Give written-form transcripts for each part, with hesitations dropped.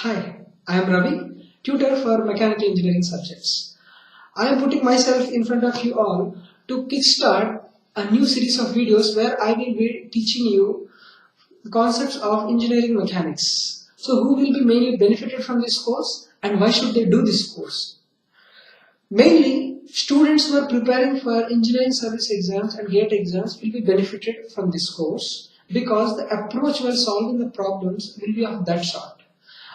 Hi, I am Ravi, tutor for mechanical engineering subjects. I am putting myself in front of you all to kickstart a new series of videos where I will be teaching you the concepts of engineering mechanics. So who will be mainly benefited from this course and why should they do this course? Mainly, students who are preparing for engineering service exams and GATE exams will be benefited from this course because the approach while solving the problems will be of that sort.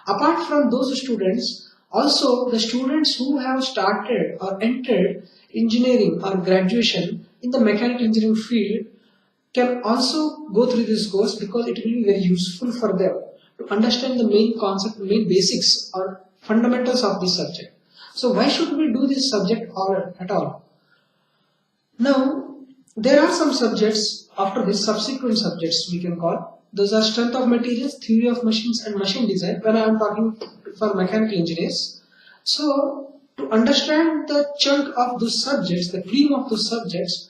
Apart from those students, also the students who have started or entered engineering or graduation in the mechanical engineering field can also go through this course because it will be very useful for them to understand the main concept, main basics or fundamentals of this subject. So why should we do this subject at all? Now, there are some subjects after this, subsequent subjects we can call. Those are strength of materials, theory of machines and machine design when I am talking for mechanical engineers. So, to understand the chunk of those subjects, the cream of those subjects,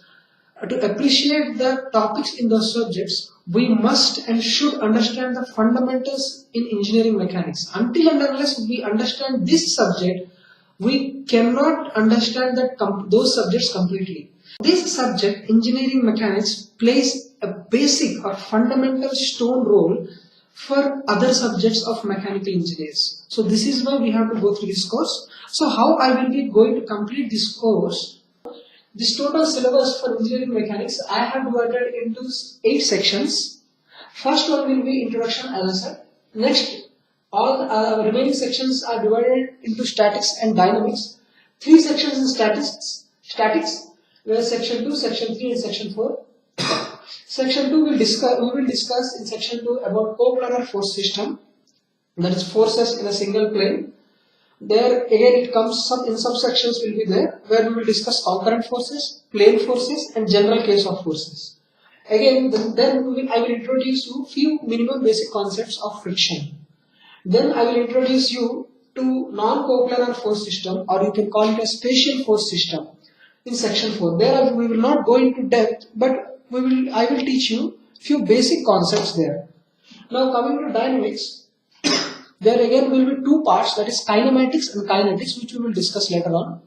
to appreciate the topics in those subjects, we must and should understand the fundamentals in engineering mechanics. Until and unless we understand this subject, we cannot understand those subjects completely. This subject, engineering mechanics, plays a basic or fundamental stone role for other subjects of mechanical engineers. So this is why we have to go through this course. So how I will be going to complete this course? This total syllabus for engineering mechanics I have divided into 8 sections. First one will be introduction, as I said. Next, all remaining sections are divided into statics and dynamics. 3 sections in statics, where section 2, section 3 and section 4. Section 2 we will discuss in section 2 about coplanar force system, that is forces in a single plane. There again it comes in subsections will be there where we will discuss concurrent forces, plane forces and general case of forces. Again then I will introduce you few minimum basic concepts of friction. Then I will introduce you to non-coplanar force system, or you can call it a spatial force system in section 4. There we will not go into depth, but I will teach you few basic concepts there. Now coming to dynamics, there again will be 2 parts, that is kinematics and kinetics, which we will discuss later on.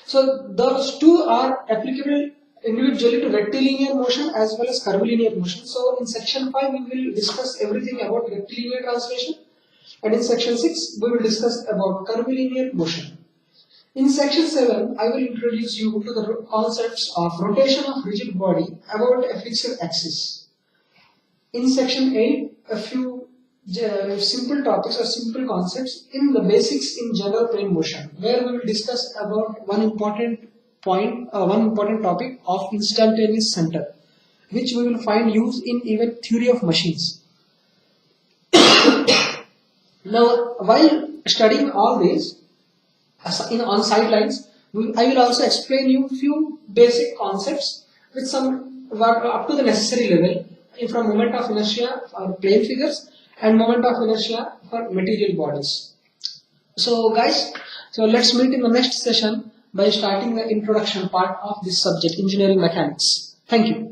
So those 2 are applicable individually to rectilinear motion as well as curvilinear motion. So in section 5 we will discuss everything about rectilinear translation, and in section 6 we will discuss about curvilinear motion. In section 7, I will introduce you to the concepts of rotation of rigid body about a fixed axis. In section 8, a few simple topics or simple concepts in the basics in general plane motion, where we will discuss about one important topic of instantaneous center, which we will find use in even theory of machines. Now, while studying all these, on sidelines, I will also explain you few basic concepts with some up to the necessary level from moment of inertia for plane figures and moment of inertia for material bodies. So guys, let's meet in the next session by starting the introduction part of this subject, engineering mechanics. Thank you.